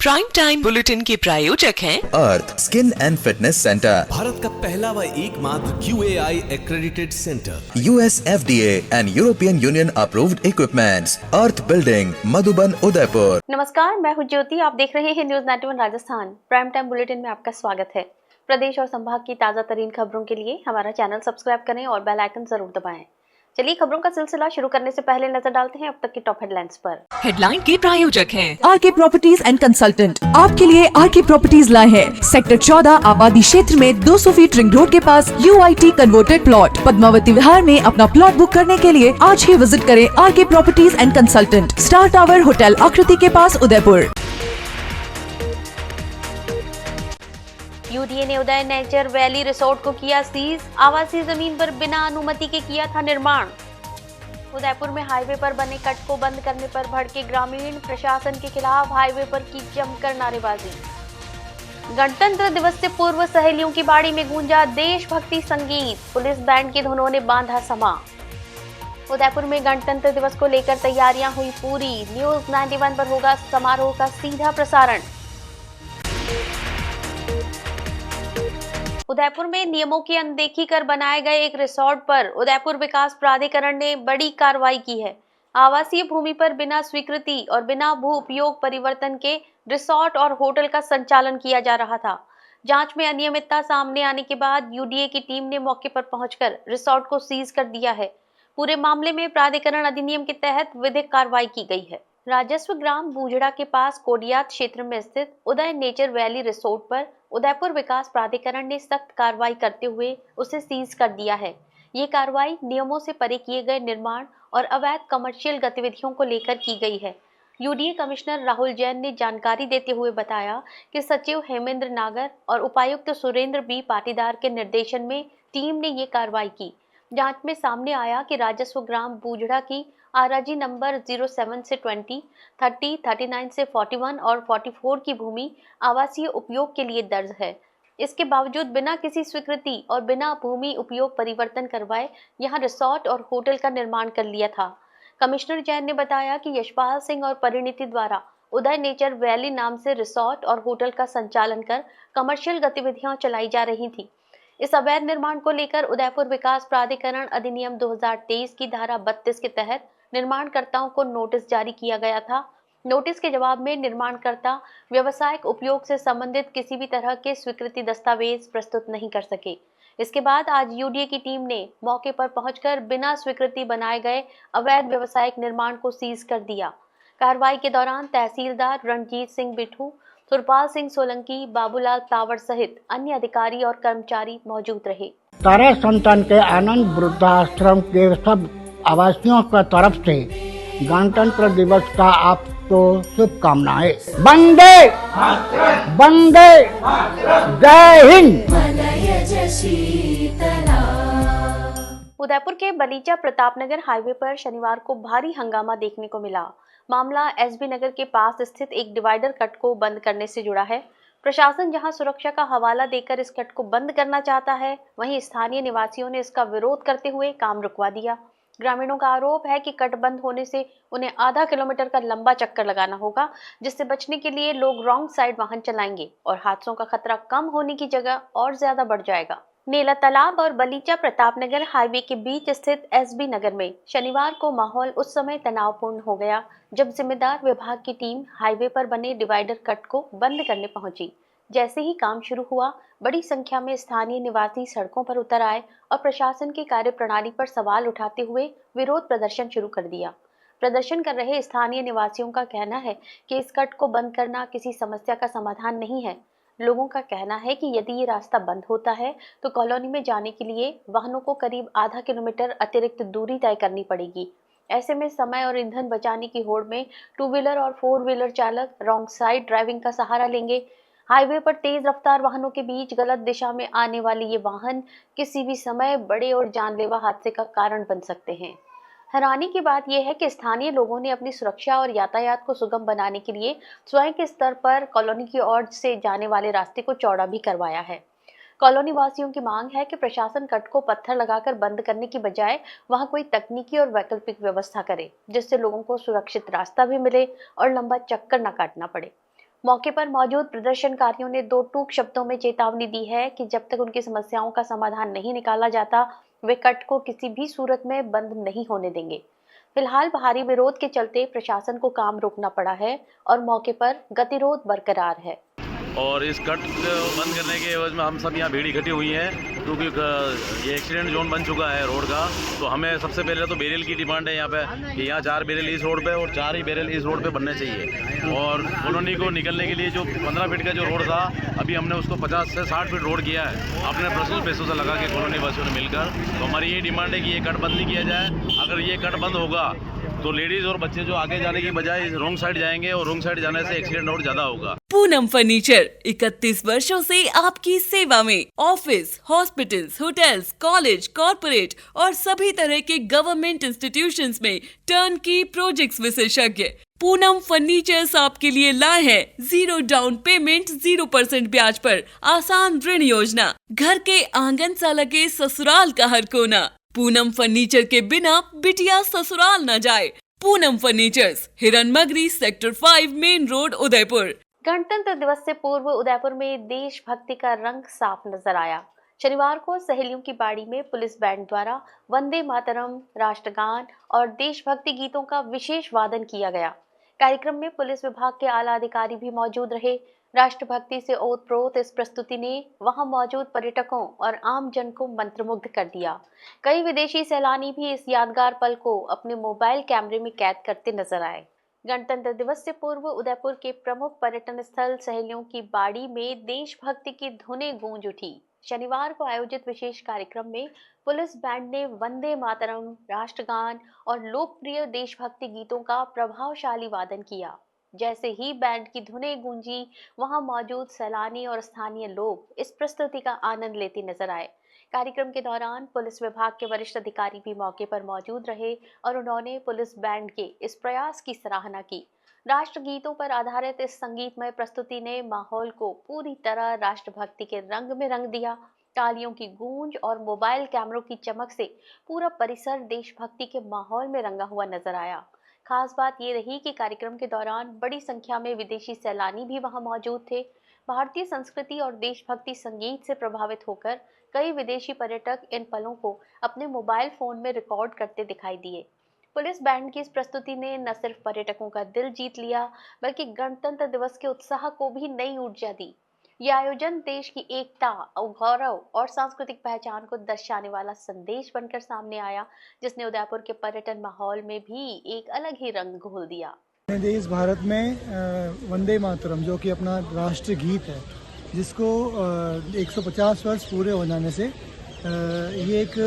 Prime time bulletin के प्रायोजक हैं Earth skin and fitness centre, Bharat का पहला व एकमात्र QAI accredited centre, US FDA and European Union approved equipments, Earth building, Madhuban, Udaipur. नमस्कार, मैं हूं ज्योति। आप देख रहे हैं news 91 Rajasthan. Prime time bulletin में आपका स्वागत है। प्रदेश और संभाग की ताजा तरीन खबरों के लिए हमारा चैनल सब्सक्राइब करें और बेल आइकन जरूर दबाएं। चलिए खबरों का सिलसिला शुरू करने से पहले नजर डालते हैं अब तक की टॉप हेडलाइंस पर। हेडलाइन के प्रायोजक हैं आरके प्रॉपर्टीज एंड कंसल्टेंट। आपके लिए आरके प्रॉपर्टीज लाए हैं सेक्टर 14 आबादी क्षेत्र में 200 फीट रिंग रोड के पास UIT converted plot. Padmavati Vihar में अपना प्लॉट बुक करने के लिए आज ही विजिट करें RK properties and consultant, star tower hotel Akriti के पास, उदयपुर। UDA ने उदय नेचर वैली रिसोर्ट को किया सीज। आवासीय जमीन पर बिना अनुमति के किया था निर्माण। उदयपुर में हाईवे पर बने कट को बंद करने पर भड़के ग्रामीण। प्रशासन के खिलाफ हाईवे पर की जमकर नारेबाजी। गणतंत्र दिवस से पूर्व सहेलियों की बाड़ी में गूंजा देशभक्ति संगीत। पुलिस बैंड की धुनों ने बांधा समा। उदयपुर में गणतंत्र दिवस को लेकर तैयारियां हुई पूरी। न्यूज 91 पर होगा समारोह का सीधा प्रसारण। उदयपुर में नियमों की अनदेखी कर बनाए गए एक रिसोर्ट पर उदयपुर विकास प्राधिकरण ने बड़ी कार्रवाई की है। आवासीय भूमि पर बिना स्वीकृति और बिना भू उपयोग परिवर्तन के रिसोर्ट और होटल का संचालन किया जा रहा था। जांच में अनियमितता सामने आने के बाद UDA की टीम ने मौके पर पहुंचकर रिसोर्ट को सीज कर दिया है। पूरे मामले में प्राधिकरण अधिनियम के तहत विधिक कार्रवाई की गई है। राजस्व ग्राम बूझड़ा के पास कोडियात क्षेत्र में स्थित उदय नेचर वैली रिसोर्ट पर उदयपुर विकास प्राधिकरण ने सख्त कार्रवाई करते हुए उसे सीज कर दिया है। ये कार्रवाई नियमों से परे किए गए निर्माण और अवैध कमर्शियल गतिविधियों को लेकर की गई है। UDA कमिश्नर राहुल जैन ने जानकारी देते हुए बताया कि सचिव हेमेंद्र नागर और उपायुक्त सुरेंद्र B पाटीदार के निर्देशन में टीम ने ये कार्रवाई की। जांच में सामने आया कि राजस्व ग्राम बूझड़ा की आरजी नंबर 07 से 20, 30, 39 से 41 और 44 की भूमि आवासीय उपयोग के लिए दर्ज है। इसके बावजूद बिना किसी स्वीकृति और बिना भूमि उपयोग परिवर्तन करवाए यहां रिसोर्ट और होटल का निर्माण कर लिया था। कमिश्नर जैन ने बताया कि यशपाल सिंह और परिणीति द्वारा उदय नेचर वैली नाम से रिसोर्ट और होटल का संचालन कर कमर्शियल गतिविधियां चलाई जा रही थी। इस अवैध निर्माण को लेकर उदयपुर विकास प्राधिकरण अधिनियम 2023 की धारा 32 के तहत निर्माणकर्ताओं को नोटिस जारी किया गया था। नोटिस के जवाब में निर्माणकर्ता व्यावसायिक उपयोग से संबंधित किसी भी तरह के स्वीकृति दस्तावेज प्रस्तुत नहीं कर सके। इसके बाद आज UDA की टीम ने मौके पर पहुंचकर बिना स्वीकृति बनाए गए अवैध व्यावसायिक निर्माण को सीज कर दिया। कार्रवाई के दौरान तहसीलदार रणजीत सिंह बिठू, सुरपाल सिंह सोलंकी, बाबूलाल तावड़ सहित अन्य अधिकारी और कर्मचारी मौजूद रहे। तारा संतान के आनंद वृद्धाश्रम के सब आवासियों की तरफ से गणतंत्र दिवस का आपको शुभकामनाएं। वंदे वंदे जय हिंद। उदयपुर के बलीचा प्रतापनगर हाईवे पर शनिवार को भारी हंगामा देखने को मिला। मामला SB नगर के पास स्थित एक डिवाइडर कट को बंद करने से जुड़ा है। प्रशासन जहां सुरक्षा का हवाला देकर इस कट को बंद करना चाहता है, वहीं स्थानीय निवासियों ने इसका विरोध करते हुए काम रुकवा दिया। ग्रामीणों का आरोप है कि कट बंद होने से उन्हें आधा किलोमीटर का लंबा चक्कर लगाना होगा, जिससे बचने के लिए लोग रॉन्ग साइड वाहन चलाएंगे और हादसों का खतरा कम होने की जगह और ज्यादा बढ़ जाएगा। नेला तालाब और बलीचा प्रतापनगर हाईवे के बीच स्थित SB नगर में शनिवार को माहौल उस समय तनावपूर्ण हो गया जब जिम्मेदार विभाग की टीम हाईवे पर बने डिवाइडर कट को बंद करने पहुंची। जैसे ही काम शुरू हुआ, बड़ी संख्या में स्थानीय निवासी सड़कों पर उतर आए और प्रशासन की कार्यप्रणाली पर सवाल उठाते हुए विरोध प्रदर्शन शुरू कर दिया। प्रदर्शन कर रहे स्थानीय निवासियों का कहना है कि इस कट को बंद करना किसी समस्या का समाधान नहीं है। लोगों का कहना है कि यदि ये रास्ता बंद होता है तो कॉलोनी में जाने के लिए वाहनों को करीब आधा किलोमीटर अतिरिक्त दूरी तय करनी पड़ेगी। ऐसे में समय और ईंधन बचाने की होड़ में 2 व्हीलर और 4 व्हीलर चालक रॉन्ग साइड ड्राइविंग का सहारा लेंगे। हाईवे पर तेज रफ्तार वाहनों के बीच गलत दिशा में आने वाले ये वाहन किसी भी समय बड़े और जानलेवा हादसे का कारण बन सकते हैं। हैरानी की बात यह है कि स्थानीय लोगों ने अपनी सुरक्षा और यातायात को सुगम बनाने के लिए स्वयं के स्तर पर कॉलोनी की ओर से जाने वाले रास्ते को चौड़ा भी करवाया है। कॉलोनी वासियों की मांग है कि प्रशासन कट को पत्थर लगाकर बंद करने की बजाय वहां कोई तकनीकी और वैकल्पिक व्यवस्था करे, जिससे लोगों को सुरक्षित रास्ता भी मिले और लंबा चक्कर न काटना पड़े। मौके पर मौजूद प्रदर्शनकारियों ने दो टूक शब्दों में चेतावनी दी है कि जब तक उनकी समस्याओं का समाधान नहीं निकाला जाता, वे कट को किसी भी सूरत में बंद नहीं होने देंगे। फिलहाल भारी विरोध के चलते प्रशासन को काम रोकना पड़ा है और मौके पर गतिरोध बरकरार है। और इस कट बंद करने के एवज में हम सब यहाँ भीड़ इकट्ठी हुई हैं, क्योंकि ये एक्सीडेंट जोन बन चुका है रोड का। तो हमें सबसे पहले तो बैरियल की डिमांड है यहाँ पे कि यहाँ 4 बैरियल इस रोड पे और 4 ही बैरियल इस रोड पे बनने चाहिए। और कॉलोनी को निकलने के लिए जो 15 फीट का जो रोड था, अभी हमने उसको 50 से 60 फीट रोड किया है अपने पर्सनल पैसों से लगा के कॉलोनी वासियों ने मिलकर। तो हमारी ये डिमांड है कि ये कट बंद नहीं किया जाए। अगर ये कट बंद होगा तो लेडीज और बच्चे जो आगे जाने की बजाय रोंग साइड जाएंगे और रोंग साइड जाने से एक्सीडेंट और ज्यादा होगा। पूनम फर्नीचर 31 वर्षों से आपकी सेवा में। Office, hospitals, hotels, college, corporate और सभी तरह के गवर्नमेंट इंस्टीट्यूशंस में टर्नकी प्रोजेक्ट्स विशेषज्ञ पूनम फर्नीचर्स आपके लिए लाए हैं 0 डाउन पेमेंट 0% ब्याज पर आसान ऋण योजना। घर के आंगन सा लगे ससुराल का हर कोना। पूनम फर्नीचर के बिना बिटिया ससुराल न जाए। Poonam furnitures, Hiranmagri, sector 5, main road, Udaipur. गणतंत्र दिवस से पूर्व उदयपुर में देशभक्ति का रंग साफ नजर आया। शनिवार को सहेलियों की बाड़ी में पुलिस बैंड द्वारा वंदे मातरम, राष्ट्रगान और देशभक्ति गीतों का विशेष वादन किया गया। कार्यक्रम में पुलिस विभाग के आला अधिकारी भी मौजूद रहे। राष्ट्रभक्ति से ओतप्रोत इस प्रस्तुति ने वहां मौजूद पर्यटकों और आम जन को मंत्रमुग्ध कर दिया। कई विदेशी सैलानी भी इस यादगार पल को अपने मोबाइल कैमरे में कैद करते नजर आए। गणतंत्र दिवस से पूर्व उदयपुर के प्रमुख पर्यटन स्थल सहेलियों की बाड़ी में देशभक्ति की धुनें गूंज उठी। शनिवार को आयोजित विशेष कार्यक्रम में पुलिस बैंड ने वंदे मातरम, राष्ट्रगान और लोकप्रिय देशभक्ति गीतों का प्रभावशाली वादन किया। जैसे ही बैंड की धुनें गूंजी, वहां मौजूद सैलानी और स्थानीय लोग इस प्रस्तुति का आनंद लेते नजर आए। कार्यक्रम के दौरान पुलिस विभाग के वरिष्ठ अधिकारी भी मौके पर मौजूद रहे और उन्होंने पुलिस बैंड के इस प्रयास की सराहना की। राष्ट्रगीतों पर आधारित इस संगीतमय प्रस्तुति ने माहौल को पूरी तरह राष्ट्रभक्ति के रंग में रंग दिया। तालियों की गूंज और मोबाइल कैमरों की चमक से पूरा परिसर देशभक्ति के माहौल में रंगा हुआ नजर आया। खास बात ये रही कि कार्यक्रम के दौरान बड़ी संख्या में विदेशी सैलानी भी वहां मौजूद थे। भारतीय संस्कृति और देशभक्ति संगीत से प्रभावित होकर कई विदेशी पर्यटक इन पलों को अपने मोबाइल फोन में रिकॉर्ड करते दिखाई दिए। पुलिस बैंड की इस प्रस्तुति ने न सिर्फ पर्यटकों का दिल जीत लिया, बल्कि गणतंत्र दिवस के उत्साह को भी नई ऊर्जा दी। यह आयोजन देश की एकता, गौरव और सांस्कृतिक पहचान को दर्शाने वाला संदेश बनकर सामने आया, जिसने उदयपुर के पर्यटन माहौल में भी एक अलग ही रंग घोल दिया। अपने देश भारत में वंदे मातरम, जो कि अपना राष्ट्रीय गीत है, जिसको 150 वर्ष पूरे हो जाने से ये एक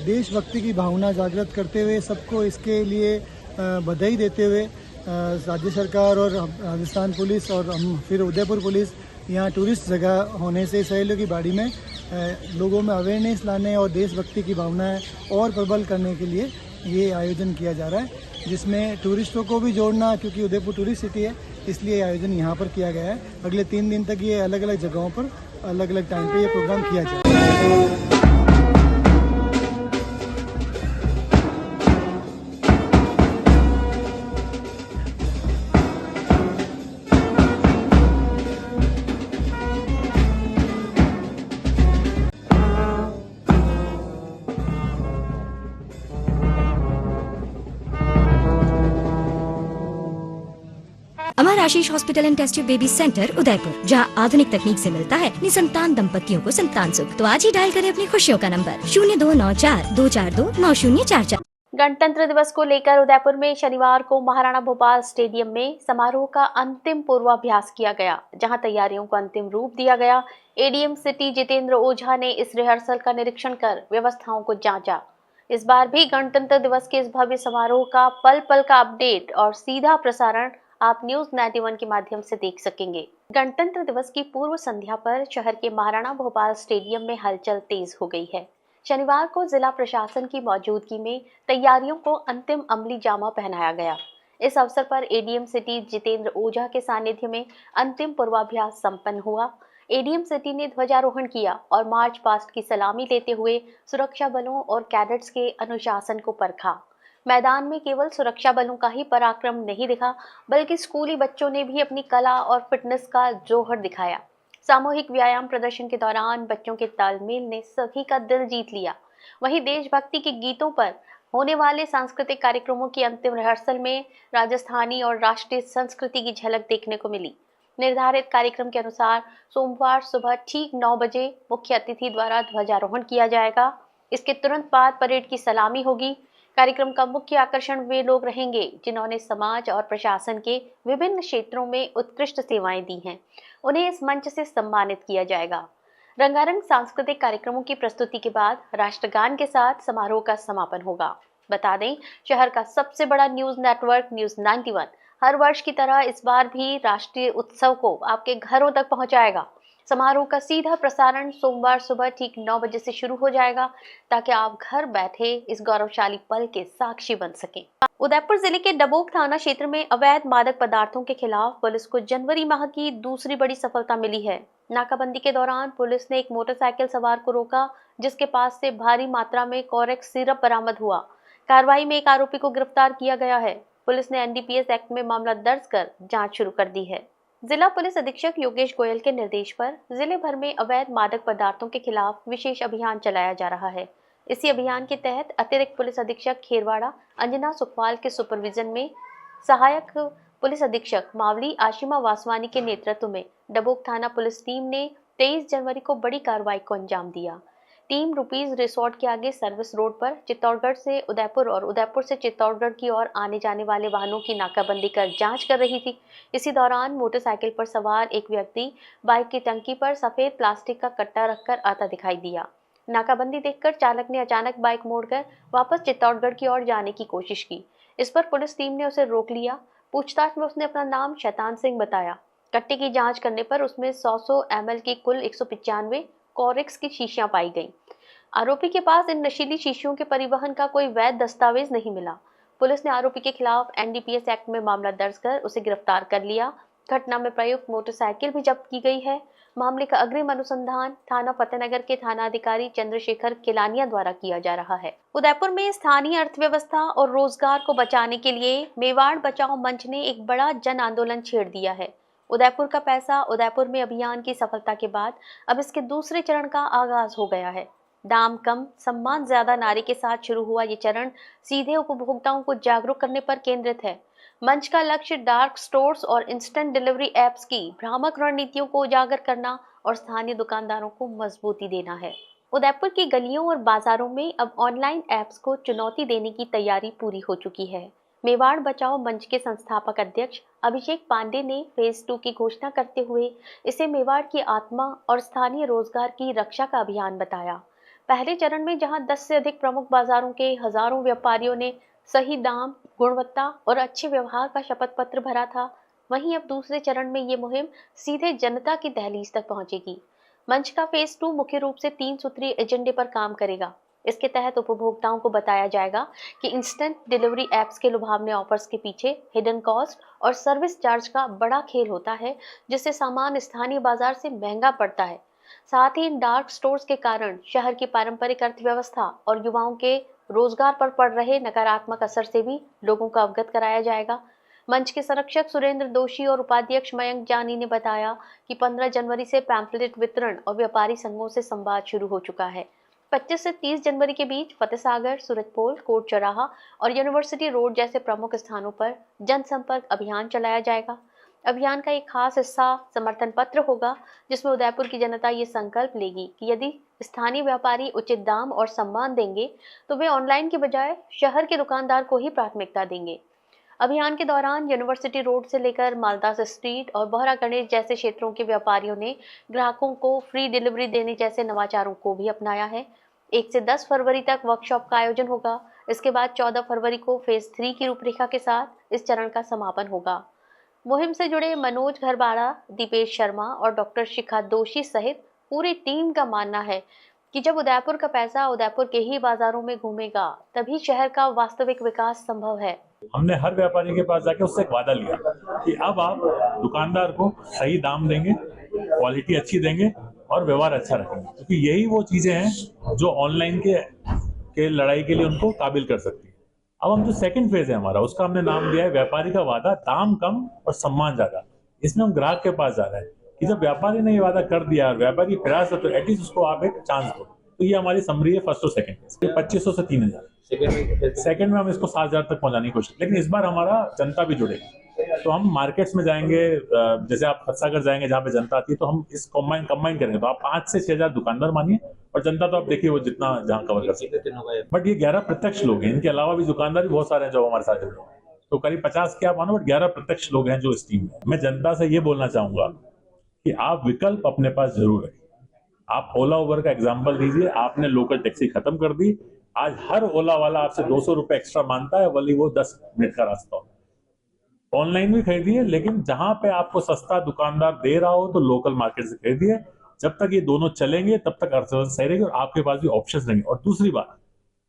देशभक्ति की भावना जागृत करते हुए सबको इसके लिए बधाई देते हुए राज्य सरकार और राजस्थान पुलिस और हम फिर उदयपुर पुलिस यहाँ टूरिस्ट जगह होने से सहेलियों की बाड़ी में लोगों में अवेयरनेस लाने और देशभक्ति की भावनाएं और प्रबल करने के लिए ये आयोजन किया जा रहा है, जिसमें टूरिस्टों को भी जोड़ना, क्योंकि उदयपुर टूरिस्ट सिटी है, इसलिए आयोजन यहाँ पर किया गया है। अगले 3 दिन तक ये अलग अलग जगहों पर अलग अलग टाइम पे ये प्रोग्राम किया जाएगा। Amar Ashish hospital and test tube baby centre Udaipur, जहां आधुनिक तकनीक से मिलता है निसंतान दंपतियों को संतान सुख। तो आज ही डायल करें अपनी खुशियों का नंबर 0294-242-9044। गणतंत्र दिवस को लेकर उदयपुर में शनिवार को महाराणा भोपाल स्टेडियम में समारोह का अंतिम पूर्वाभ्यास किया गया, जहां तैयारियों को अंतिम रूप दिया गया। एडीएम सिटी जितेंद्र ओझा ने इस रिहर्सल का निरीक्षण कर व्यवस्थाओं को जांचा। इस बार भी गणतंत्र दिवस के इस भव्य समारोह का पल पल का अपडेट और सीधा प्रसारण आप न्यूज 91 के माध्यम से देख सकेंगे। गणतंत्र दिवस की पूर्व संध्या पर शहर के महाराणा भोपाल स्टेडियम में हलचल तेज हो गई है। शनिवार को जिला प्रशासन की मौजूदगी में तैयारियों को अंतिम अमली जामा पहनाया गया। इस अवसर पर एडीएम सिटी जितेंद्र ओझा के सानिध्य में अंतिम पूर्वाभ्यास संपन्न हुआ। एडीएम सिटी ने ध्वजारोहण किया और मार्च पास्ट की सलामी लेते हुए सुरक्षा बलों और कैडेट्स के अनुशासन को परखा। मैदान में केवल सुरक्षा बलों का ही पराक्रम नहीं दिखा, बल्कि स्कूली बच्चों ने भी अपनी कला और फिटनेस का जौहर दिखाया। सामूहिक व्यायाम प्रदर्शन के दौरान बच्चों के तालमेल ने सभी का दिल जीत लिया। वहीं देशभक्ति के गीतों पर होने वाले सांस्कृतिक कार्यक्रमों की अंतिम रिहर्सल में राजस्थानी और राष्ट्रीय संस्कृति की झलक देखने को मिली। निर्धारित कार्यक्रम के अनुसार सोमवार सुबह ठीक 9 बजे मुख्य अतिथि द्वारा ध्वजारोहण किया जाएगा। इसके तुरंत बाद परेड की सलामी होगी। कार्यक्रम का मुख्य आकर्षण वे लोग रहेंगे जिन्होंने समाज और प्रशासन के विभिन्न क्षेत्रों में उत्कृष्ट सेवाएं दी हैं। उन्हें इस मंच से सम्मानित किया जाएगा। रंगारंग सांस्कृतिक कार्यक्रमों की प्रस्तुति के बाद राष्ट्रगान के साथ समारोह का समापन होगा। बता दें, शहर का सबसे बड़ा न्यूज नेटवर्क न्यूज 91 हर वर्ष की तरह इस बार भी राष्ट्रीय उत्सव को आपके घरों तक पहुंचाएगा। समारोह का सीधा प्रसारण सोमवार सुबह ठीक 9 बजे से शुरू हो जाएगा, ताकि आप घर बैठे इस गौरवशाली पल के साक्षी बन सकें। उदयपुर जिले के डबोक थाना क्षेत्र में अवैध मादक पदार्थों के खिलाफ पुलिस को जनवरी माह की दूसरी बड़ी सफलता मिली है। नाकाबंदी के दौरान पुलिस ने एक मोटरसाइकिल सवार को रोका, जिसके पास से भारी मात्रा में कोरेक्स सिरप बरामद हुआ। कार्रवाई में एक आरोपी को गिरफ्तार किया गया है। पुलिस ने एनडीपीएस एक्ट में मामला दर्ज कर जांच शुरू कर दी है। जिला पुलिस अधीक्षक योगेश गोयल के निर्देश पर जिले भर में अवैध मादक पदार्थों के खिलाफ विशेष अभियान चलाया जा रहा है। इसी अभियान के तहत अतिरिक्त पुलिस अधीक्षक खेरवाड़ा अंजना सुखपाल के सुपरविजन में सहायक पुलिस अधीक्षक मावली आशिमा वासवानी के नेतृत्व में डबोक थाना पुलिस टीम ने 23 जनवरी को बड़ी कार्रवाई को अंजाम दिया। टीम रुपीज रिसोर्ट के आगे सर्विस रोड पर चित्तौड़गढ़ से उदयपुर और उदयपुर से चित्तौड़गढ़ की ओर आने जाने वाले वाहनों की नाकाबंदी कर जांच कर रही थी। इसी दौरान मोटरसाइकिल पर सवार एक व्यक्ति बाइक की टंकी पर सफेद प्लास्टिक का कट्टा रखकर आता दिखाई दिया। नाकाबंदी देखकर चालक ने अचानक बाइक मोड़कर वापस चित्तौड़गढ़ की ओर जाने की कोशिश की। इस पर पुलिस टीम ने उसे रोक लिया। पूछताछ में उसने अपना नाम शैतान सिंह बताया। कट्टे की जांच करने पर उसमें 100 ml की कुल 195 कोरेक्स की शीशियां पाई गईं। आरोपी के पास इन नशीली शीशियों के परिवहन का कोई वैध दस्तावेज नहीं मिला। पुलिस ने आरोपी के खिलाफ एनडीपीएस एक्ट में मामला दर्ज कर उसे गिरफ्तार कर लिया। घटना में प्रयुक्त मोटरसाइकिल भी जब्त की गई है। मामले का अग्रिम अनुसंधान थाना फतेहनगर के थानाधिकारी चंद्रशेखर केलानिया द्वारा किया जा रहा है। उदयपुर में स्थानीय अर्थव्यवस्था और रोजगार को बचाने के लिए मेवाड़ बचाओ मंच ने एक बड़ा जन आंदोलन छेड़ दिया है। उदयपुर का पैसा उदयपुर में अभियान की सफलता के बाद अब इसके दूसरे चरण का आगाज हो गया है। दाम कम सम्मान ज्यादा नारे के साथ शुरू हुआ ये चरण सीधे उपभोक्ताओं को जागरूक करने पर केंद्रित है। मंच का लक्ष्य डार्क स्टोर्स और इंस्टेंट डिलीवरी एप्स की भ्रामक रणनीतियों को उजागर करना और स्थानीय दुकानदारों को मजबूती देना है। उदयपुर की गलियों और बाजारों में अब ऑनलाइन एप्स को चुनौती देने की तैयारी पूरी हो चुकी है। मेवाड़ बचाओ मंच के संस्थापक अध्यक्ष अभिषेक पांडे ने फेज 2 की घोषणा करते हुए इसे मेवाड़ की आत्मा और स्थानीय रोजगार की रक्षा का अभियान बताया। पहले चरण में जहां 10 से अधिक प्रमुख बाजारों के हजारों व्यापारियों ने सही दाम, गुणवत्ता और अच्छे व्यवहार का शपथ पत्र भरा था, वहीं अब दूसरे चरण में ये मुहिम सीधे जनता की दहलीज तक पहुंचेगी। मंच का फेज 2 मुख्य रूप से 3 सूत्रीय एजेंडे पर काम करेगा। इसके तहत उपभोक्ताओं को बताया जाएगा कि इंस्टेंट डिलीवरी एप्स के लुभावने ऑफर्स के पीछे हिडन कॉस्ट और सर्विस चार्ज का बड़ा खेल होता है, जिससे सामान स्थानीय बाजार से महंगा पड़ता है। साथ ही इन डार्क स्टोर्स के कारण शहर की पारंपरिक अर्थव्यवस्था और युवाओं के रोजगार पर पड़ रहे नकारात्मक असर से भी लोगों को अवगत कराया जाएगा। मंच के संरक्षक सुरेंद्र दोषी और उपाध्यक्ष मयंक जानी ने बताया कि 15 जनवरी से पैम्फलेट वितरण और व्यापारी संघों से संवाद शुरू हो चुका है। 25 से 30 जनवरी के बीच फतेहसागर, सूरजपोल, कोट चौराहा और यूनिवर्सिटी रोड जैसे प्रमुख स्थानों पर जनसंपर्क अभियान चलाया जाएगा। अभियान का एक खास हिस्सा समर्थन पत्र होगा, जिसमें उदयपुर की जनता ये संकल्प लेगी कि यदि स्थानीय व्यापारी उचित दाम और सम्मान देंगे तो वे ऑनलाइन के बजाय शहर के दुकानदार को ही प्राथमिकता देंगे। अभियान के दौरान यूनिवर्सिटी रोड से लेकर मालदास स्ट्रीट और बोहरा गणेश जैसे क्षेत्रों के व्यापारियों ने ग्राहकों को फ्री डिलीवरी देने जैसे नवाचारों को भी अपनाया है। 1 से 10 फरवरी तक वर्कशॉप का आयोजन होगा। इसके बाद 14 फरवरी को फेज 3 की रूपरेखा के साथ इस चरण का समापन होगा। मुहिम से जुड़े मनोज घरबाड़ा, दीपेश शर्मा और डॉक्टर शिखा दोषी सहित पूरी टीम का मानना है कि जब उदयपुर का पैसा उदयपुर के ही बाजारों में घूमेगा, तभी शहर का वास्तविक विकास संभव है। हमने हर व्यापारी के पास जाके उससे एक वादा लिया कि अब आप दुकानदार को सही दाम देंगे, क्वालिटी अच्छी देंगे और व्यवहार अच्छा रखेंगे, क्योंकि यही वो चीजें हैं जो ऑनलाइन के लड़ाई के लिए उनको काबिल कर सकती है। अब हम जो सेकंड फेज है हमारा, उसका हमने नाम दिया है व्यापारी का वादा, दाम कम और सम्मान ज्यादा। इसमें हम ग्राहक के पास जा रहे हैं कि जब व्यापारी ने ये वादा कर दिया और व्यापारी प्रयास है तो एटलीस्ट उसको आप एक चांस दो। तो ये हमारी समरी है फर्स्ट और सेकंड फेज, 2500 से 3000। सेकंड में हम इसको 7000 तक पहुंचाने की कोशिश, लेकिन इस बार हमारा जनता भी जुड़ेगी। तो हम मार्केट्स में जाएंगे, जैसे आप खतसागर जाएंगे जहाँ पे जनता आती है, तो हम इस कंबाइन करेंगे। तो आप 5 से 6000 दुकानदार मानिए, और जनता तो आप देखिए वो जितना जहाँ कवर कर सकते हैं। बट ये 11 प्रत्यक्ष लोग हैं, इनके अलावा भी दुकानदार भी बहुत सारे हैं जो हमारे साथ जुड़े हैं। तो करीब 50 के आप मानो, बट 11 प्रत्यक्ष लोग हैं जो इस टीम में। मैं जनता से ये बोलना चाहूंगा कि आप विकल्प अपने पास जरूर रखें। आप ओला उबर का एग्जाम्पल दीजिए, आपने लोकल टैक्सी खत्म कर दी। आज हर ओला वाला आपसे 200 रुपए एक्स्ट्रा मांगता है, वही वो 10 मिनट का रास्ता होता है। ऑनलाइन भी खरीदिए, लेकिन जहां पे आपको सस्ता दुकानदार दे रहा हो तो लोकल मार्केट से खरीदिए। जब तक ये दोनों चलेंगे तब तक अर्थव्यवस्था सही रहेगी और आपके पास भी ऑप्शंस रहेंगे। और दूसरी बात,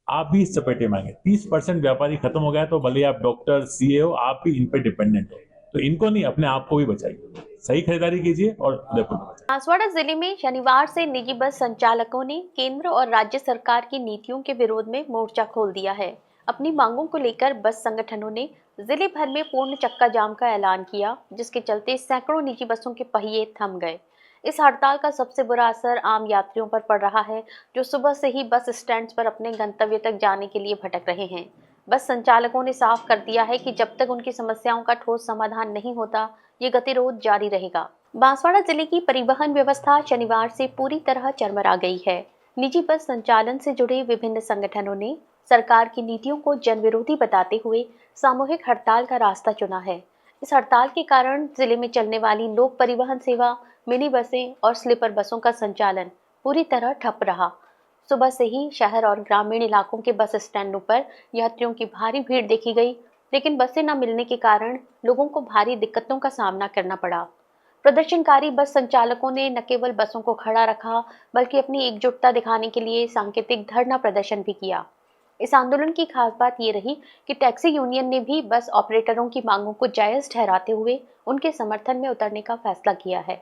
आप भी इस चपेटे में आएंगे। 30% व्यापारी खत्म हो गया है, तो भले आप डॉक्टर, सीए हो, आप भी इन पे डिपेंडेंट हो। तो इनको नहीं, अपने आप को भी बचाइए। सही खरीदारी कीजिए और उदयपुर में बचाइए। बांसवाड़ा जिले में शनिवार से निजी बस संचालकों ने केंद्र और राज्य सरकार की नीतियों के विरोध में मोर्चा खोल दिया है। अपनी मांगों को लेकर बस संगठनों ने जिले भर में पूर्ण चक्का जाम का ऐलान किया, जिसके चलते सैकड़ों निजी बसों के पहिए थम गए। इस हड़ताल का सबसे बुरा असर आम यात्रियों पर पड़ रहा है, जो सुबह से ही बस स्टैंड पर अपने गंतव्य तक जाने के लिए भटक रहे हैं। बस संचालकों ने साफ कर दिया है कि जब तक उनकी समस्याओं का ठोस समाधान नहीं होता, ये गतिरोध जारी रहेगा। बांसवाड़ा जिले की परिवहन व्यवस्था शनिवार से पूरी तरह चरमरा गई है। निजी बस संचालन से जुड़े विभिन्न संगठनों ने सरकार की नीतियों को जनविरोधी बताते हुए सामूहिक हड़ताल का रास्ता चुना है। इस हड़ताल के कारण जिले में चलने वाली लोक परिवहन सेवा, मिनी बसें और स्लीपर बसों का संचालन पूरी तरह ठप रहा। सुबह से ही शहर और ग्रामीण इलाकों के बस स्टैंडों पर यात्रियों की भारी भीड़ देखी गई, लेकिन बसें न मिलने के कारण लोगों को भारी दिक्कतों का सामना करना पड़ा। प्रदर्शनकारी बस संचालकों ने न केवल बसों को खड़ा रखा, बल्कि अपनी एकजुटता दिखाने के लिए सांकेतिक धरना प्रदर्शन भी किया। इस आंदोलन की खास बात ये रही कि टैक्सी यूनियन ने भी बस ऑपरेटरों की मांगों को जायज ठहराते हुए उनके समर्थन में उतरने का फैसला किया है।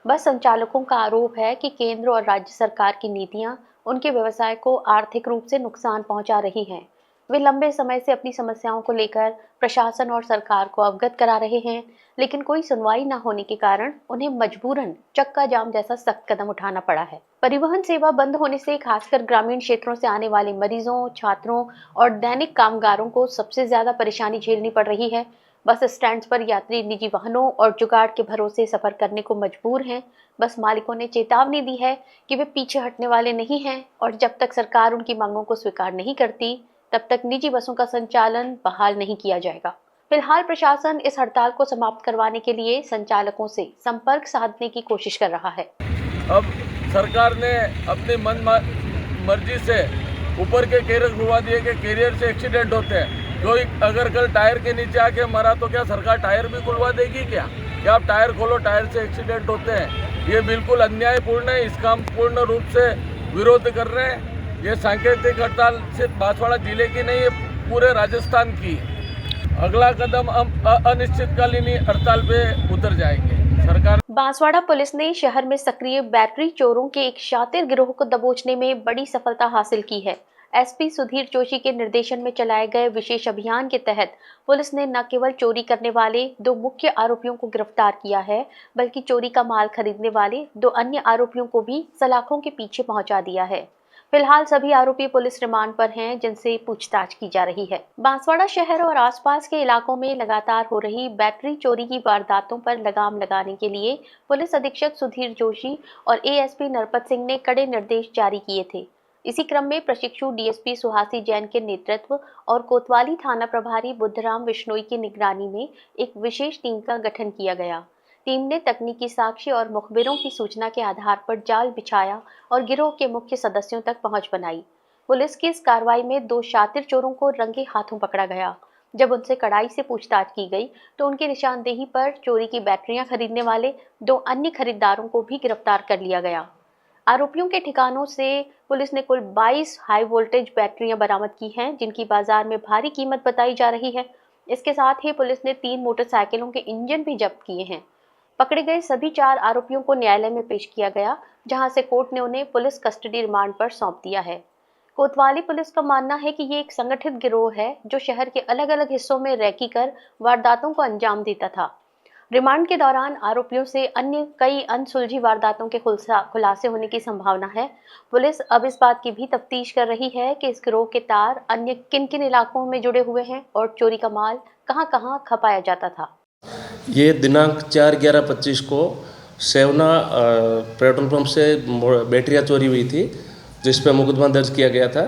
बस संचालकों का आरोप है कि केंद्र और राज्य सरकार की नीतियां उनके व्यवसाय को आर्थिक रूप से नुकसान पहुंचा रही हैं। वे लंबे समय से अपनी समस्याओं को लेकर प्रशासन और सरकार को अवगत करा रहे हैं, लेकिन कोई सुनवाई न होने के कारण उन्हें मजबूरन चक्का जाम जैसा सख्त कदम उठाना पड़ा है। परिवहन सेवा बंद होने से खासकर ग्रामीण क्षेत्रों से आने वाले मरीजों, छात्रों और दैनिक कामगारों को सबसे ज्यादा परेशानी झेलनी पड़ रही है। बस स्टैंड पर यात्री निजी वाहनों और जुगाड़ के भरोसे सफर करने को मजबूर हैं। बस मालिकों ने चेतावनी दी है कि वे पीछे हटने वाले नहीं हैं और जब तक सरकार उनकी मांगों को स्वीकार नहीं करती, तब तक निजी बसों का संचालन बहाल नहीं किया जाएगा। फिलहाल प्रशासन इस हड़ताल को समाप्त करवाने के लिए संचालकों से संपर्क साधने की कोशिश कर रहा है। अब सरकार ने अपनी मर्जी से ऊपर के कैरियर खुलवा दिए कि कैरियर से एक्सीडेंट होते हैं। कोई अगर कल टायर के नीचे आके मरा तो क्या सरकार टायर भी खुलवा देगी क्या? कि आप टायर खोलो, टायर से एक्सीडेंट होते हैं। ये बिल्कुल अन्यायपूर्ण है, इसका हम पूर्ण रूप से विरोध कर रहे हैं। ये सांकेतिक हड़ताल सिर्फ बांसवाड़ा जिले की नहीं है, पूरे राजस्थान की। अगला कदम हम अनिश्चितकालीन हड़ताल पे उतर जाएंगे। सरकार बांसवाड़ा पुलिस ने शहर में सक्रिय बैटरी चोरों के एक शातिर गिरोह को दबोचने में बड़ी सफलता हासिल की है। एसपी सुधीर जोशी के निर्देशन में चलाए गए विशेष अभियान के तहत पुलिस ने न केवल चोरी करने वाले 2 मुख्य आरोपियों को गिरफ्तार किया है, बल्कि चोरी का माल खरीदने वाले 2 अन्य आरोपियों को भी सलाखों के पीछे पहुंचा दिया है। फिलहाल सभी आरोपी पुलिस रिमांड पर हैं, जिनसे पूछताछ की जा रही है। बांसवाड़ा शहर और आसपास के इलाकों में लगातार हो रही बैटरी चोरी की वारदातों पर लगाम लगाने के लिए पुलिस अधीक्षक सुधीर जोशी और एएसपी नरपत सिंह ने कड़े निर्देश जारी किए थे। इसी क्रम में प्रशिक्षु डीएसपी सुहासी जैन के नेतृत्व और कोतवाली थाना प्रभारी बुद्धराम विश्नोई की निगरानी में एक विशेष टीम का गठन किया गया। टीम ने तकनीकी साक्ष्य और मुखबिरों की सूचना के आधार पर जाल बिछाया और गिरोह के मुख्य सदस्यों तक पहुंच बनाई। पुलिस की इस कार्रवाई में 2 शातिर चोरों को रंगे हाथों पकड़ा गया। जब उनसे कड़ाई से पूछताछ की गई तो उनकी निशानदेही पर चोरी की बैटरियां खरीदने वाले 2 अन्य खरीदारों को भी गिरफ्तार कर लिया गया। आरोपियों के ठिकानों से पुलिस ने कुल 22 हाई वोल्टेज बैटरियां बरामद की हैं, जिनकी बाजार में भारी कीमत बताई जा रही है। इसके साथ ही पुलिस ने 3 मोटरसाइकिलों के इंजन भी जब्त किए हैं। पकड़े गए सभी 4 आरोपियों को न्यायालय में पेश किया गया, जहां से कोर्ट ने उन्हें पुलिस कस्टडी रिमांड पर सौंप दिया है। कोतवाली पुलिस का मानना है कि ये एक संगठित गिरोह है जो शहर के अलग अलग हिस्सों में रैकी कर वारदातों को अंजाम देता था। रिमांड के दौरान आरोपियों से अन्य कई अनसुलझी वारदातों के खुलासे होने की संभावना है। पुलिस अब इस बात की भी तफ्तीश कर रही है कि इस गिरोह के तार अन्य किन किन इलाकों में जुड़े हुए हैं और चोरी का माल कहां-कहां खपाया जाता था। ये दिनांक 4/11/25 को सेवना पेट्रोल पंप से बैटरियाँ चोरी हुई थी, जिस पर मुकदमा दर्ज किया गया था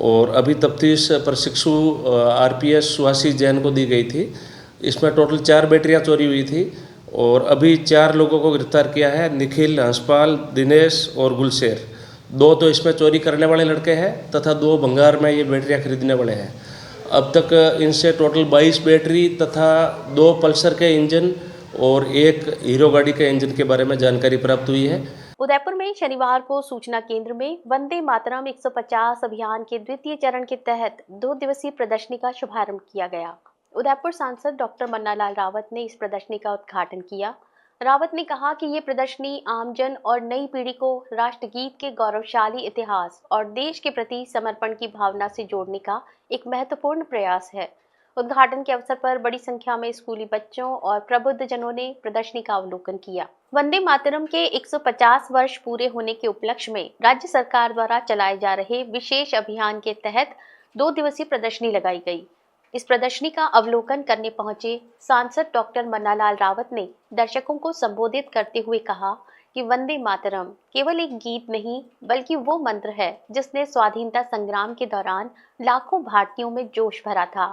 और अभी तफ्तीश प्रशिक्षु RPS सुहासी जैन को दी गई थी। इसमें टोटल 4 बैटरियाँ चोरी हुई थी और अभी 4 लोगों को गिरफ्तार किया है, निखिल, हंसपाल, दिनेश और गुलशेर। 2 तो इसमें चोरी करने वाले लड़के हैं तथा 2 भंगार में ये बैटरियाँ खरीदने वाले हैं। अब तक इनसे टोटल 22 बैटरी तथा 2 पल्सर के इंजन और 1 हीरो गाड़ी के इंजन के बारे में जानकारी प्राप्त हुई है। उदयपुर में शनिवार को सूचना केंद्र में वंदे मातरम 150 अभियान के द्वितीय चरण के तहत 2 दिवसीय प्रदर्शनी का शुभारंभ किया गया। उदयपुर सांसद डॉक्टर मन्नालाल रावत ने इस प्रदर्शनी का उद्घाटन किया। रावत ने कहा कि ये प्रदर्शनी आमजन और नई पीढ़ी को राष्ट्रगीत के गौरवशाली इतिहास और देश के प्रति समर्पण की भावना से जोड़ने का एक महत्वपूर्ण प्रयास है। उद्घाटन के अवसर पर बड़ी संख्या में स्कूली बच्चों और प्रबुद्ध जनों ने प्रदर्शनी का अवलोकन किया। वंदे मातरम के 150 वर्ष पूरे होने के उपलक्ष्य में राज्य सरकार द्वारा चलाए जा रहे विशेष अभियान के तहत 2 दिवसीय प्रदर्शनी लगाई गई। इस प्रदर्शनी का अवलोकन करने पहुंचे सांसद डॉक्टर मन्नालाल रावत ने दर्शकों को संबोधित करते हुए कहा कि वंदे मातरम केवल एक गीत नहीं बल्कि वो मंत्र है जिसने स्वाधीनता संग्राम के दौरान लाखों भारतीयों में जोश भरा था।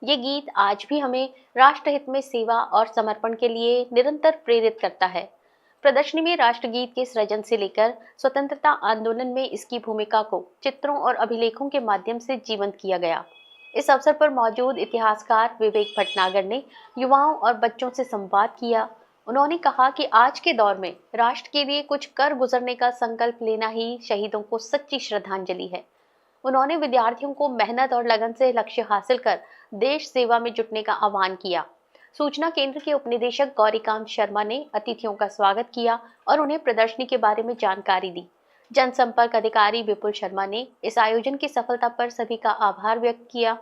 ये गीत आज भी हमें राष्ट्रहित में सेवा और समर्पण के लिए निरंतर प्रेरित करता है। प्रदर्शनी में राष्ट्रगीत के सृजन से लेकर स्वतंत्रता आंदोलन में इसकी भूमिका को चित्रों और अभिलेखों के माध्यम से जीवंत किया गया। इस अवसर पर मौजूद इतिहासकार विवेक भटनागर ने युवाओं और बच्चों से संवाद किया। उन्होंने कहा कि आज के दौर में राष्ट्र के लिए कुछ कर गुजरने का संकल्प लेना ही शहीदों को सच्ची श्रद्धांजलि है। उन्होंने विद्यार्थियों को मेहनत और लगन से लक्ष्य हासिल कर देश सेवा में जुटने का आह्वान किया। सूचना केंद्र के उपनिदेशक गौरीकांत शर्मा ने अतिथियों का स्वागत किया और उन्हें प्रदर्शनी के बारे में जानकारी दी। जनसंपर्क अधिकारी विपुल शर्मा ने इस आयोजन की सफलता पर सभी का आभार व्यक्त किया।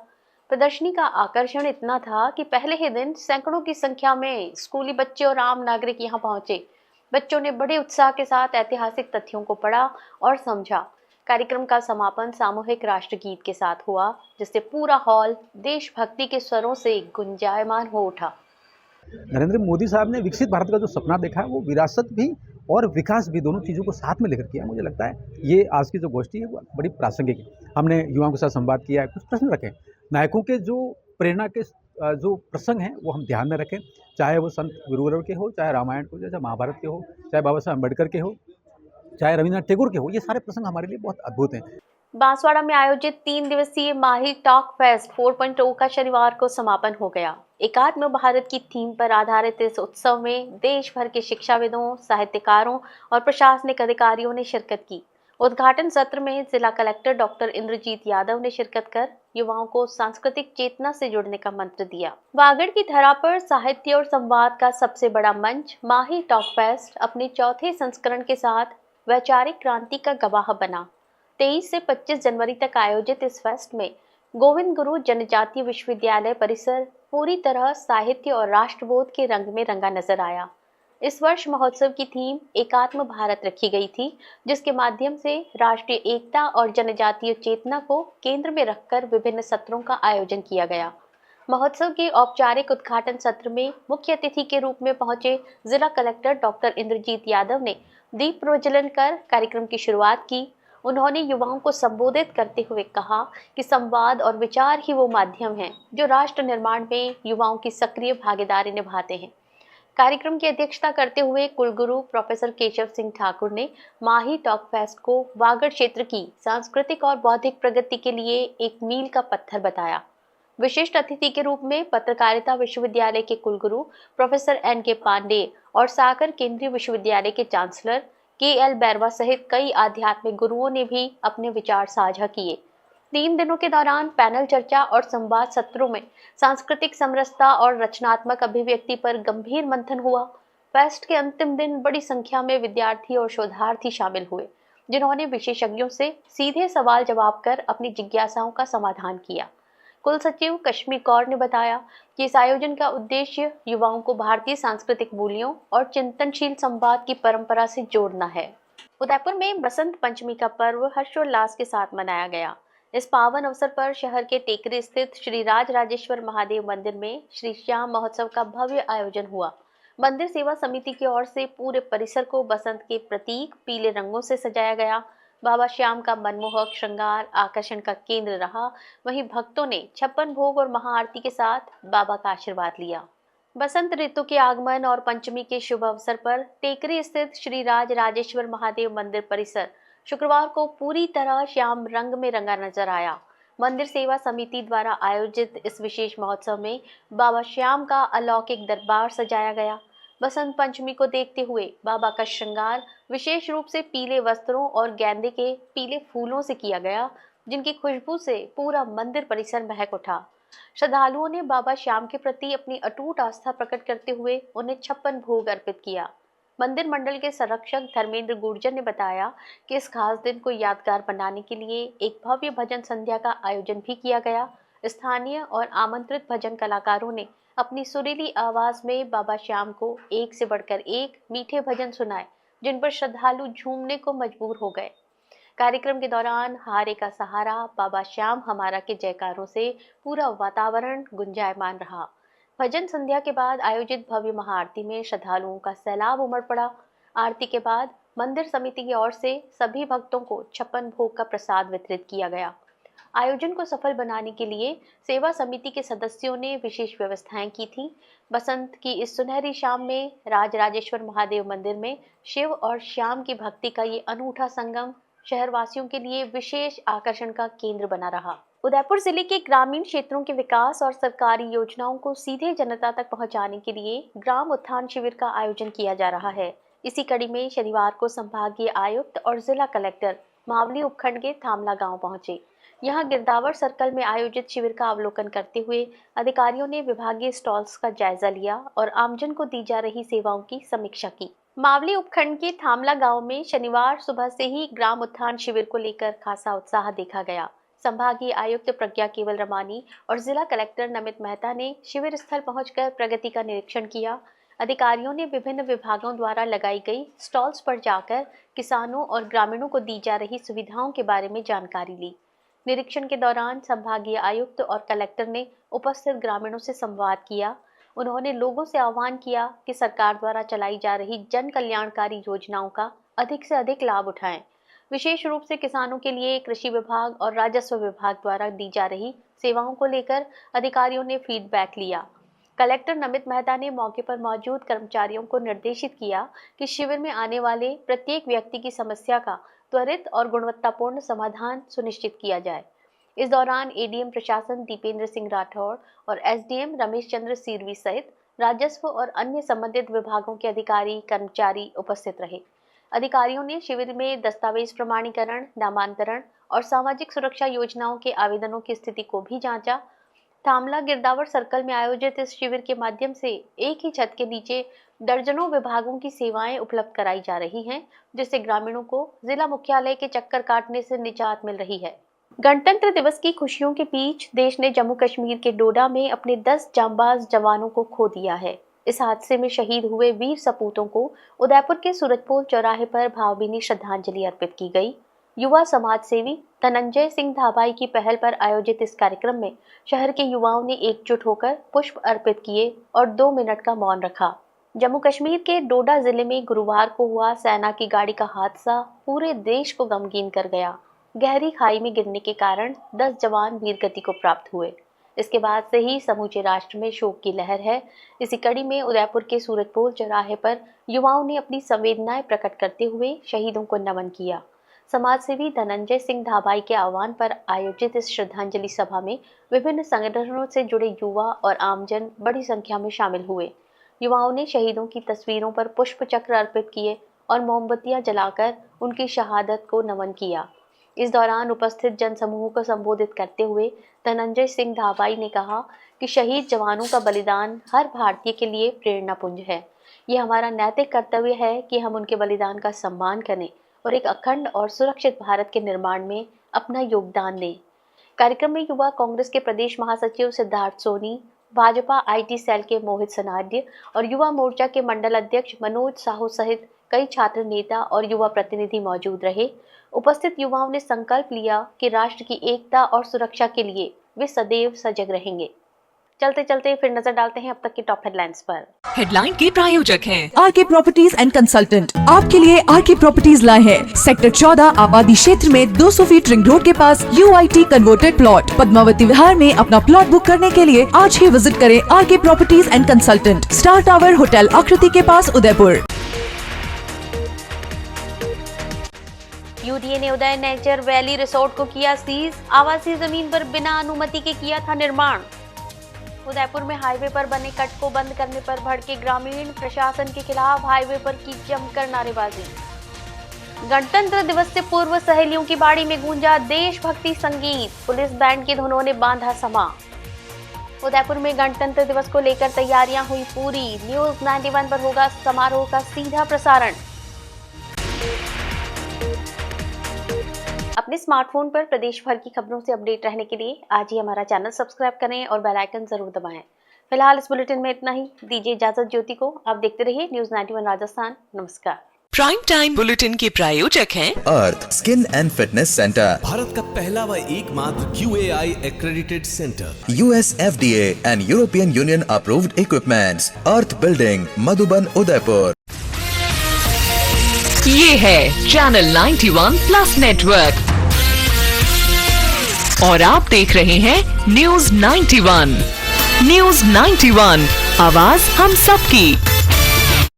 प्रदर्शनी का आकर्षण इतना था कि पहले ही दिन सैकड़ों की संख्या में स्कूली बच्चे और आम नागरिक यहां पहुंचे। बच्चों ने बड़े उत्साह के साथ ऐतिहासिक तथ्यों को पढ़ा और समझा। कार्यक्रम का समापन सामूहिक राष्ट्रगीत के साथ हुआ, जिससे पूरा हॉल देशभक्ति के स्वरों से गुंजायमान हो उठा। नरेंद्र मोदी साहब ने विकसित भारत का जो सपना देखा है वो विरासत भी और विकास भी दोनों चीज़ों को साथ में लेकर किया। मुझे लगता है ये आज की जो गोष्ठी है वो बड़ी प्रासंगिक है। हमने युवाओं के साथ संवाद किया है, कुछ प्रश्न रखे, नायकों के जो प्रेरणा के जो प्रसंग हैं वो हम ध्यान में रखें, चाहे वो संत गुरुवरों के हो, चाहे रामायण के हो, चाहे महाभारत के हो, चाहे बाबा साहब अम्बेडकर के हो, चाहे रविन्द्रनाथ टैगोर के हो। ये सारे प्रसंग हमारे लिए बहुत अद्भुत हैं। बांसवाड़ा में आयोजित 3 दिवसीय माही टॉक फेस्ट 4.0 का शनिवार को समापन हो गया। एकात्म भारत की थीम पर आधारित इस उत्सव में देश भर के शिक्षाविदों, साहित्यकारों और प्रशासनिक अधिकारियों ने शिरकत की। उद्घाटन सत्र में जिला कलेक्टर डॉक्टर इंद्रजीत यादव ने शिरकत कर युवाओं को सांस्कृतिक चेतना से जुड़ने का मंत्र दिया। वागड़ की धरा पर साहित्य और संवाद का सबसे बड़ा मंच माही टॉक फेस्ट अपने चौथे संस्करण के साथ वैचारिक क्रांति का गवाह बना। 23 से 25 जनवरी तक आयोजित इस फेस्ट में गोविंद गुरु जनजातीय विश्वविद्यालय परिसर पूरी तरह साहित्य और राष्ट्रबोध के रंग में रंगा नजर आया। इस वर्ष महोत्सव की थीम एकात्म भारत रखी गई थी, जिसके माध्यम से राष्ट्रीय एकता और जनजातीय चेतना को केंद्र में रखकर विभिन्न सत्रों का आयोजन किया गया। महोत्सव के औपचारिक उद्घाटन सत्र में मुख्य अतिथि के रूप में पहुंचे जिला कलेक्टर डॉक्टर इंद्रजीत यादव ने दीप प्रज्वलन कर कार्यक्रम की शुरुआत की। उन्होंने युवाओं को संबोधित करते हुए कहा कि संवाद और विचार ही वो माध्यम हैं जो राष्ट्र निर्माण में युवाओं की सक्रिय भागीदारी निभाते हैं। कार्यक्रम की अध्यक्षता करते हुए कुलगुरु प्रोफेसर केशव सिंह ठाकुर ने माही टॉक फेस्ट को वागड़ क्षेत्र की सांस्कृतिक और बौद्धिक प्रगति के लिए एक मील का पत्थर बताया। विशिष्ट अतिथि के रूप में पत्रकारिता विश्वविद्यालय के कुलगुरु प्रोफेसर NK पांडे और सागर केंद्रीय विश्वविद्यालय के चांसलर KL बैरवा सहित कई आध्यात्मिक गुरुओं ने भी अपने विचार साझा किए। 3 दिनों के दौरान पैनल चर्चा और संवाद सत्रों में सांस्कृतिक समरसता और रचनात्मक अभिव्यक्ति पर गंभीर मंथन हुआ। फेस्ट के अंतिम दिन बड़ी संख्या में विद्यार्थी और शोधार्थी शामिल हुए। जिन्होंने विशेषज्ञों से सीधे सवाल जवाब कर अपनी जिज्ञासाओं का समाधान किया। कुल सचिव कश्मीर कौर ने बताया कि इस आयोजन का उद्देश्य युवाओं को भारतीय सांस्कृतिक मूल्यों और चिंतनशील संवाद की परंपरा से जोड़ना है। उदयपुर में बसंत पंचमी का पर्व हर्षोल्लास के साथ मनाया गया। इस पावन अवसर पर शहर के टेकरी स्थित श्री राज राजेश्वर महादेव मंदिर में श्री श्याम महोत्सव का भव्य आयोजन हुआ। मंदिर सेवा समिति की ओर से पूरे परिसर को बसंत के प्रतीक पीले रंगों से सजाया गया। बाबा श्याम का मनमोहक श्रृंगार आकर्षण का केंद्र रहा। वहीं भक्तों ने 56 भोग और महाआरती के साथ बाबा का आशीर्वाद लिया। बसंत ऋतु के आगमन और पंचमी के शुभ अवसर पर टेकरी स्थित श्री राज राजेश्वर महादेव मंदिर परिसर शुक्रवार को पूरी तरह श्याम रंग में रंगा नजर आया। मंदिर सेवा समिति द्वारा आयोजित इस विशेष महोत्सव में बाबा श्याम का अलौकिक दरबार सजाया गया। बसंत पंचमी को देखते हुए बाबा का श्रृंगार विशेष रूप से पीले वस्त्रों और गेंदे के पीले फूलों से किया गया, जिनकी खुशबू से पूरा मंदिर परिसर महक उठा। श्रद्धालुओं ने बाबा श्याम के प्रति अपनी अटूट आस्था प्रकट करते हुए उन्हें 56 भोग अर्पित किया। मंदिर मंडल के संरक्षक धर्मेंद्र गुर्जर ने बताया कि इस खास दिन को यादगार बनाने के लिए एक भव्य भजन संध्या का आयोजन भी किया गया। स्थानीय और आमंत्रित भजन कलाकारों ने अपनी सुरीली आवाज में बाबा श्याम को एक से बढ़कर एक मीठे भजन सुनाए, जिन पर श्रद्धालु झूमने को मजबूर हो गए। कार्यक्रम के दौरान हारे का सहारा बाबा श्याम हमारा के जयकारों से पूरा वातावरण गुंजायमान रहा। भजन संध्या के बाद आयोजित भव्य महाआरती में श्रद्धालुओं का सैलाब उमड़ पड़ा। आरती के बाद मंदिर समिति की ओर से सभी भक्तों को 56 भोग का प्रसाद वितरित किया गया। आयोजन को सफल बनाने के लिए सेवा समिति के सदस्यों ने विशेष व्यवस्थाएं की थी। बसंत की इस सुनहरी शाम में राज राजेश्वर महादेव मंदिर में शिव और श्याम की भक्ति का ये अनूठा संगम शहरवासियों के लिए विशेष आकर्षण का केंद्र बना रहा। उदयपुर जिले के ग्रामीण क्षेत्रों के विकास और सरकारी योजनाओं को सीधे जनता तक पहुंचाने के लिए ग्राम उत्थान शिविर का आयोजन किया जा रहा है। इसी कड़ी में शनिवार को संभागीय आयुक्त और जिला कलेक्टर मावली उपखंड के थामला गांव पहुंचे। यहां गिरदावर सर्कल में आयोजित शिविर का अवलोकन करते हुए अधिकारियों ने विभागीय स्टॉल्स का जायजा लिया और आमजन को दी जा रही सेवाओं की समीक्षा की। मावली उपखंड के थामला गांव में शनिवार सुबह से ही ग्राम उत्थान शिविर को लेकर खासा उत्साह देखा गया। संभागीय आयुक्त प्रज्ञा केवल रमानी और जिला कलेक्टर नमित मेहता ने शिविर स्थल पहुंचकर प्रगति का निरीक्षण किया। अधिकारियों ने विभिन्न विभागों द्वारा लगाई गई स्टॉल्स पर जाकर किसानों और ग्रामीणों को दी जा रही सुविधाओं के बारे में जानकारी ली। निरीक्षण के दौरान संभागीय आयुक्त और कलेक्टर ने उपस्थित ग्रामीणों से संवाद किया। उन्होंने लोगों से आह्वान किया कि सरकार द्वारा चलाई जा रही जन कल्याणकारी योजनाओं का अधिक से अधिक लाभ उठाएं। विशेष रूप से किसानों के लिए कृषि विभाग और राजस्व विभाग द्वारा दी जा रही सेवाओं को लेकर अधिकारियों ने फीडबैक लिया। कलेक्टर नमित मेहता ने मौके पर मौजूद कर्मचारियों को निर्देशित किया कि शिविर में आने वाले प्रत्येक व्यक्ति की समस्या का त्वरित और गुणवत्तापूर्ण समाधान सुनिश्चित किया जाए। इस दौरान एडीएम प्रशासन दीपेंद्र सिंह राठौड़ और एसडीएम रमेश चंद्र सीरवी सहित राजस्व और अन्य संबंधित विभागों के अधिकारी कर्मचारी उपस्थित रहे। अधिकारियों ने शिविर में दस्तावेज प्रमाणीकरण, नामांतरण और सामाजिक सुरक्षा योजनाओं के आवेदनों की स्थिति को भी जांचा। थामला गिरदावर सर्कल में आयोजित इस शिविर के माध्यम से एक ही छत के नीचे दर्जनों विभागों की सेवाएं उपलब्ध कराई जा रही हैं, जिससे ग्रामीणों को जिला मुख्यालय के चक्कर काटने से निजात मिल रही है। गणतंत्र दिवस की खुशियों के बीच देश ने जम्मू कश्मीर के डोडा में अपने 10 जांबाज जवानों को खो दिया है। इस हादसे में शहीद हुए वीर सपूतों को उदयपुर के सूरजपोल चौराहे पर भावभीनी श्रद्धांजलि अर्पित की गई। युवा समाज सेवी धनंजय सिंह धाबाई की पहल पर आयोजित इस कार्यक्रम में शहर के युवाओं ने एकजुट होकर पुष्प अर्पित किए और 2 मिनट का मौन रखा। जम्मू कश्मीर के डोडा जिले में गुरुवार को हुआ सेना की गाड़ी का हादसा पूरे देश को गमगीन कर गया। गहरी खाई में गिरने के कारण 10 जवान वीरगति को प्राप्त हुए। इसके बाद से ही समूचे राष्ट्र में शोक की लहर है। इसी कड़ी में उदयपुर के सूरजपोल चौराहे पर युवाओं ने अपनी संवेदनाएं प्रकट करते हुए शहीदों को नमन किया। समाज सेवी धनंजय सिंह धाबाई के आह्वान पर आयोजित इस श्रद्धांजलि सभा में विभिन्न संगठनों से जुड़े युवा और आमजन बड़ी संख्या में शामिल हुए। युवाओं ने शहीदों की तस्वीरों पर पुष्प चक्र अर्पित किए और मोमबत्तियां जलाकर उनकी शहादत को नमन किया। इस दौरान उपस्थित जनसमूह को संबोधित करते हुए धनंजय सिंह धाबाई ने कहा कि शहीद जवानों का बलिदान हर भारतीय के लिए प्रेरणापुंज है। ये हमारा नैतिक कर्तव्य है कि हम उनके बलिदान का सम्मान करें और एक अखंड और सुरक्षित भारत के निर्माण में अपना योगदान दें। कार्यक्रम में युवा कांग्रेस के प्रदेश महासचिव सिद्धार्थ सोनी, भाजपा IT सेल के मोहित सनाड्य और युवा मोर्चा के मंडल अध्यक्ष मनोज साहू सहित कई छात्र नेता और युवा प्रतिनिधि मौजूद रहे। उपस्थित युवाओं ने संकल्प लिया कि राष्ट्र की एकता और सुरक्षा के लिए वे सदैव सजग रहेंगे। चलते चलते फिर नजर डालते हैं अब तक की टॉप हेडलाइंस पर। हेडलाइन के प्रायोजक हैं RK प्रॉपर्टीज एंड कंसल्टेंट। आपके लिए RK प्रॉपर्टीज लाए हैं सेक्टर 14 आबादी क्षेत्र में 200 फीट रिंग रोड के पास UIT converted plot. Padmavati Vihar में अपना प्लॉट बुक करने के लिए आज ही विजिट करें RK properties and consultant, star tower hotel Akriti के पास, उदयपुर। UDA ने उदय नेचर वैली रिसोर्ट को किया सीज। आवासीय जमीन पर बिना अनुमति के किया था निर्माण। उदयपुर में हाईवे पर बने कट को बंद करने पर भड़के ग्रामीण, प्रशासन के खिलाफ हाईवे पर की जमकर नारेबाजी। गणतंत्र दिवस से पूर्व सहेलियों की बाड़ी में गूंजा देशभक्ति संगीत, पुलिस बैंड की धुनों ने बांधा समा। उदयपुर में गणतंत्र दिवस को लेकर तैयारियां हुई पूरी। न्यूज 91 पर होगा समारोह का सीधा प्रसारण। अपने स्मार्टफोन पर प्रदेश भर की खबरों से अपडेट रहने के लिए आज ही हमारा चैनल सब्सक्राइब करें और बेल आइकन जरूर दबाएं। फिलहाल इस बुलेटिन में इतना ही। दीजिए इजाजत ज्योति को। आप देखते रहिए न्यूज 91 राजस्थान। नमस्कार। प्राइम टाइम बुलेटिन के प्रायोजक हैं Earth skin and fitness centre, Bharat का पहला व एकमात्र QAI accredited centre, US FDA and European Union approved equipments, Earth building, Madhuban, Udaipur. ये है चैनल 91 प्लस नेटवर्क और आप देख रहे हैं न्यूज 91। न्यूज 91, आवाज हम सबकी।